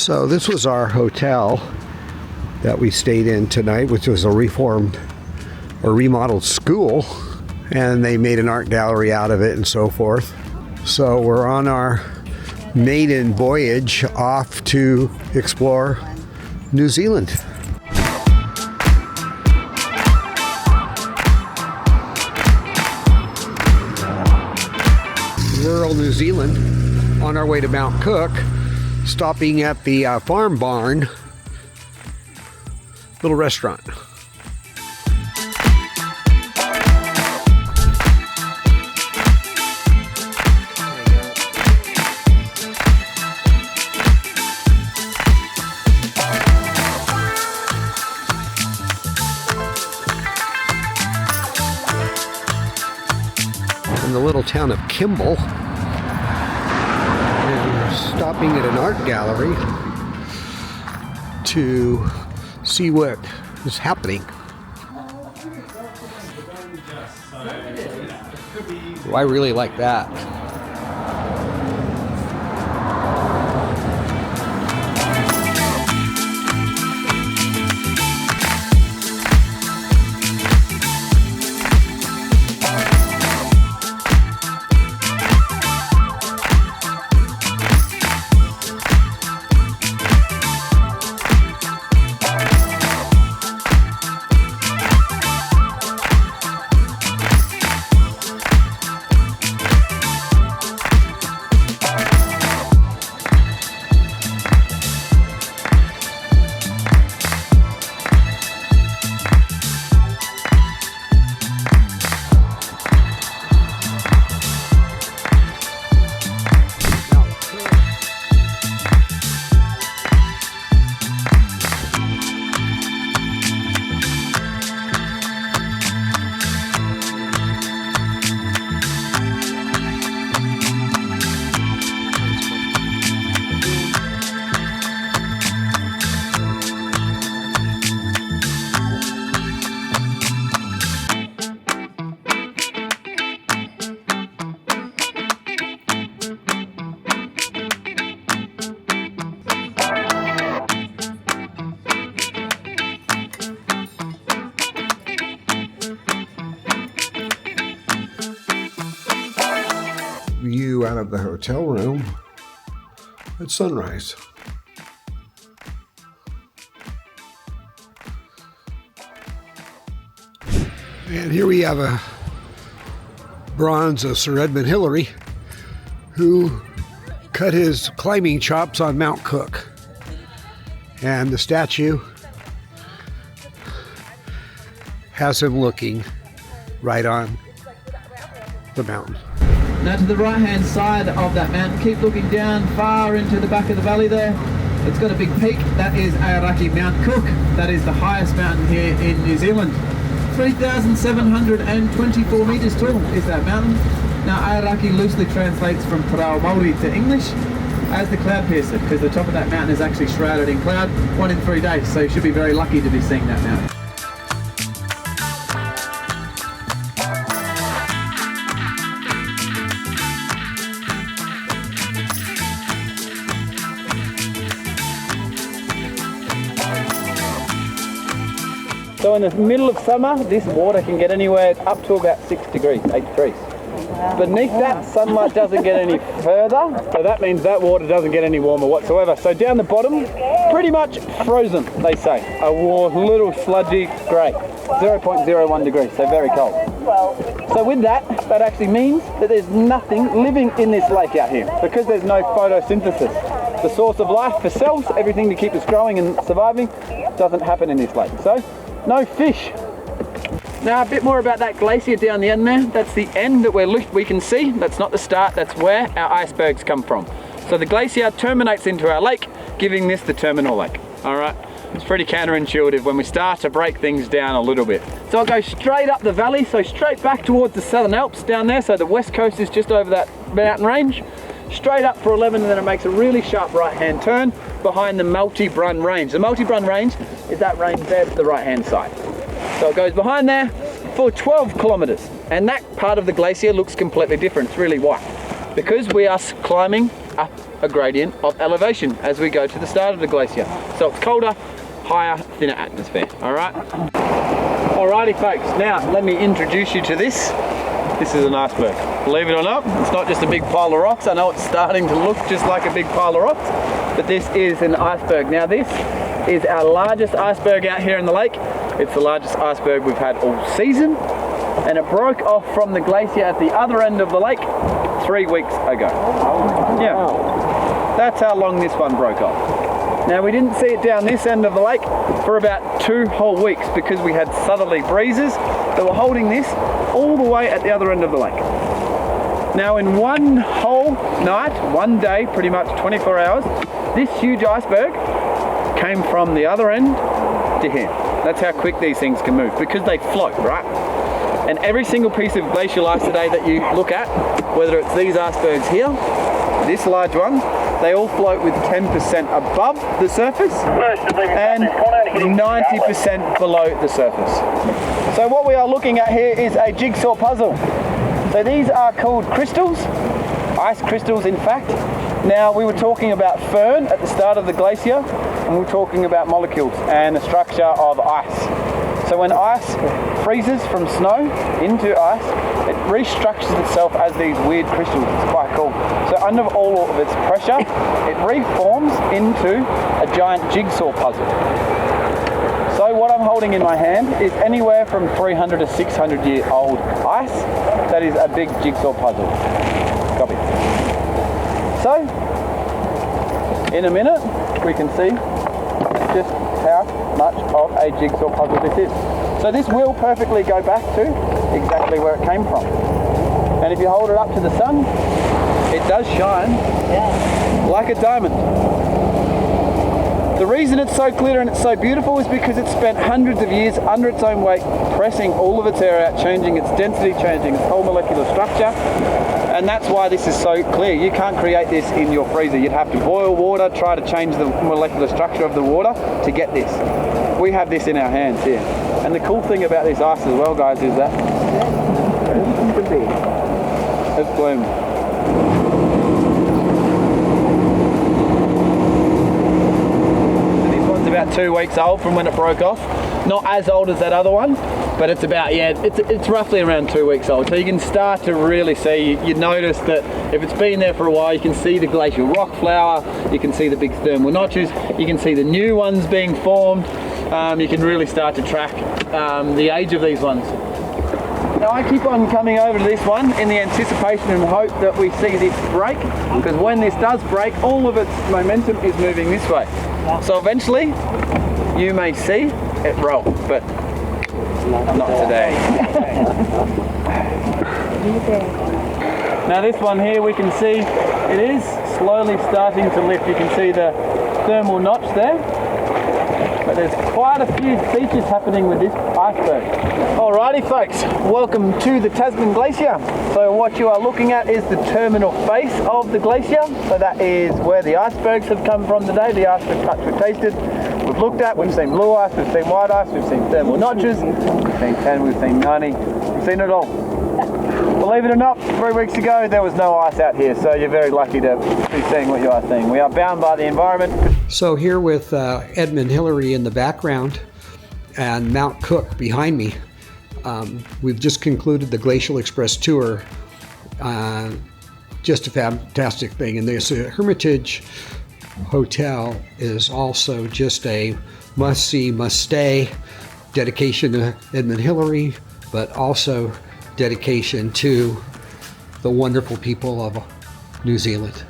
So this was our hotel that we stayed in tonight, which was a reformed or remodeled school, and they made an art gallery out of it and so forth. So we're on our maiden voyage off to explore New Zealand. Rural New Zealand, on our way to Mount Cook, stopping at the Farm Barn little restaurant. In the little town of Kimball, and we're stopping at an art gallery to see what is happening. Oh, I really like that. View out of the hotel room at sunrise. And here we have a bronze of Sir Edmund Hillary, who cut his climbing chops on Mount Cook. And the statue has him looking right on the mountain. Now to the right hand side of that mountain, keep looking down far into the back of the valley there. It's got a big peak. That is Aoraki Mount Cook. That is the highest mountain here in New Zealand. 3,724 metres tall is that mountain. Now Aoraki loosely translates from Te Reo Māori to English as the cloud piercer, because the top of that mountain is actually shrouded in cloud 1 in 3 days, so you should be very lucky to be seeing that mountain. So in the middle of summer, this water can get anywhere up to about 6 degrees, 8 degrees. Beneath that, sunlight doesn't get any further, so that means that water doesn't get any warmer whatsoever. So down the bottom, pretty much frozen, they say. A warm, little sludgy grey, 0.01 degrees, so very cold. So with that, that actually means that there's nothing living in this lake out here, because there's no photosynthesis. The source of life for cells, everything to keep us growing and surviving, doesn't happen in this lake. So no fish. Now a bit more about that glacier down the end there. That's the end that we can see. That's not the start, that's where our icebergs come from. So the glacier terminates into our lake, giving this the terminal lake. All right, it's pretty counterintuitive when we start to break things down a little bit. So I'll go straight up the valley, so straight back towards the Southern Alps down there. So the west coast is just over that mountain range. Straight up for 11, and then it makes a really sharp right-hand turn behind the Multi-Brun Range. The Multi-Brun Range is that range there to the right-hand side. So it goes behind there for 12 kilometers, and that part of the glacier looks completely different. It's really white because we are climbing a a gradient of elevation as we go to the start of the glacier. So it's colder, higher, thinner atmosphere, all right? Alrighty folks, now let me introduce you to this. This is an iceberg. Believe it or not, it's not just a big pile of rocks. I know it's starting to look just like a big pile of rocks, but this is an iceberg. Now this is our largest iceberg out here in the lake. It's the largest iceberg we've had all season, and it broke off from the glacier at the other end of the lake 3 weeks ago. Yeah, that's how long this one broke off. Now we didn't see it down this end of the lake for about 2 whole weeks because we had southerly breezes that were holding this all the way at the other end of the lake. Now in one whole night, one day, pretty much 24 hours, this huge iceberg came from the other end to here. That's how quick these things can move because they float, right? And every single piece of glacial ice today that you look at, whether it's these icebergs here, this large one, they all float with 10% above the surface and 90% below the surface. So what we are looking at here is a jigsaw puzzle. So these are called crystals, ice crystals in fact. Now we were talking about fern at the start of the glacier, and we were talking about molecules and the structure of ice. So when ice freezes from snow into ice, it restructures itself as these weird crystals. It's quite cool. So under all of its pressure, it reforms into a giant jigsaw puzzle. So what I'm holding in my hand is anywhere from 300 to 600 year old ice. That is a big jigsaw puzzle. Copy. So, in a minute, we can see just how much of a jigsaw puzzle this is. So this will perfectly go back to exactly where it came from. And if you hold it up to the sun, it does shine like a diamond. The reason it's so clear and it's so beautiful is because it's spent hundreds of years under its own weight, pressing all of its air out, changing its density, changing its whole molecular structure. And that's why this is so clear. You can't create this in your freezer. You'd have to boil water, try to change the molecular structure of the water to get this. We have this in our hands here. And the cool thing about this ice as well, guys, is that it's bloom. About 2 weeks old from when it broke off. Not as old as that other one, but it's about, it's roughly around 2 weeks old. So you can start to really see, you notice that if it's been there for a while, you can see the glacial rock flower, you can see the big thermal notches, you can see the new ones being formed. You can really start to track the age of these ones. Now I keep on coming over to this one in the anticipation and hope that we see this break, because when this does break, all of its momentum is moving this way. So eventually, you may see it roll, but not today. Now this one here, we can see it is slowly starting to lift. You can see the thermal notch there, but there's quite a few features happening with this iceberg. Alrighty folks, welcome to the Tasman Glacier. So what you are looking at is the terminal face of the glacier. So that is where the icebergs have come from today. The ice we've touched, we've tasted, we've looked at, we've seen blue ice, we've seen white ice, we've seen thermal notches, we've seen 10, we've seen 90, we've seen it all. Believe it or not, 3 weeks ago there was no ice out here, so you're very lucky to be seeing what you are seeing. We are bound by the environment. So here with Edmund Hillary in the background and Mount Cook behind me, we've just concluded the Glacial Express tour. Just a fantastic thing. And this Hermitage Hotel is also just a must-see, must-stay. Dedication to Edmund Hillary, but also dedication to the wonderful people of New Zealand.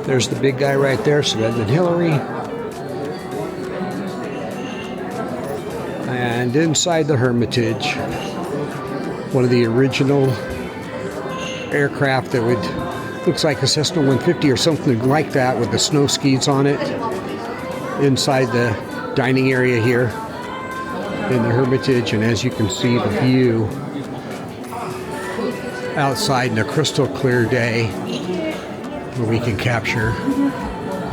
There's the big guy right there, so Edmund Hillary. And inside the Hermitage, one of the original aircraft that looks like a Cessna 150 or something like that with the snow skis on it. Inside the dining area here in the Hermitage, and as you can see, the view outside in a crystal clear day where we can capture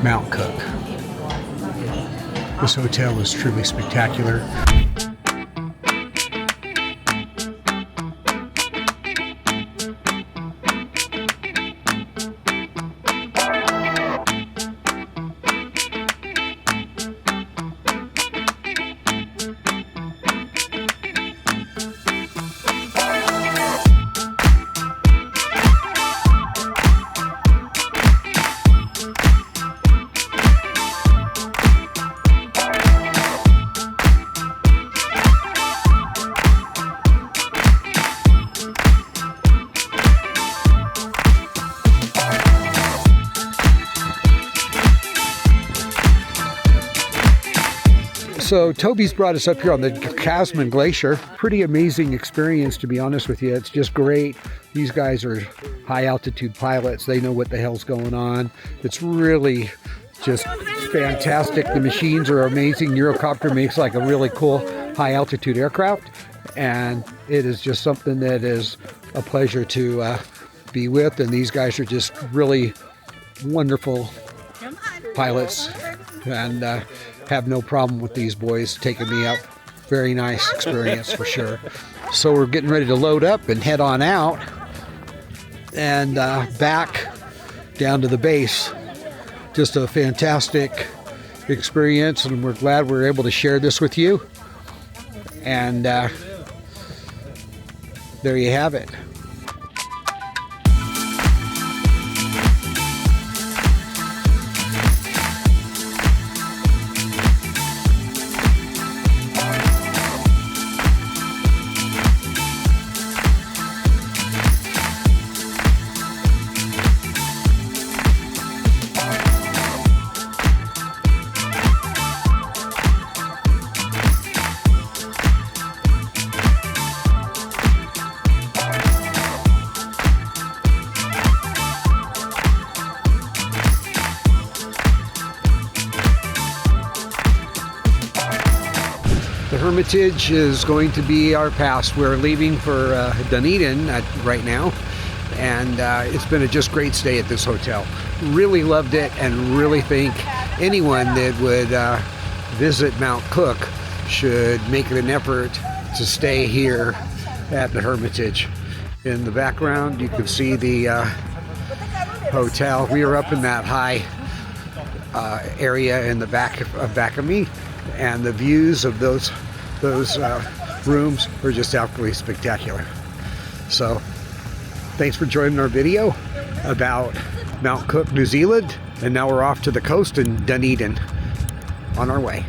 Mount Cook. This hotel is truly spectacular. So Toby's brought us up here on the Casman Glacier. Pretty amazing experience, to be honest with you. It's just great. These guys are high altitude pilots. They know what the hell's going on. It's really just fantastic. The machines are amazing. Neurocopter makes like a really cool high altitude aircraft. And it is just something that is a pleasure to be with. And these guys are just really wonderful pilots. And have no problem with these boys taking me up. Very nice experience for sure. So we're getting ready to load up and head on out and back down to the base. Just a fantastic experience, and we're glad we're able to share this with you. And there you have it. The Hermitage is going to be our pass. We're leaving for Dunedin right now, and it's been a just great stay at this hotel. Really loved it, and really think anyone that would visit Mount Cook should make it an effort to stay here at the Hermitage. In the background, you can see the hotel. We are up in that high area in the back of me, and the views of those rooms are just absolutely spectacular. So thanks for joining our video about Mount Cook, New Zealand, and now we're off to the coast in Dunedin on our way.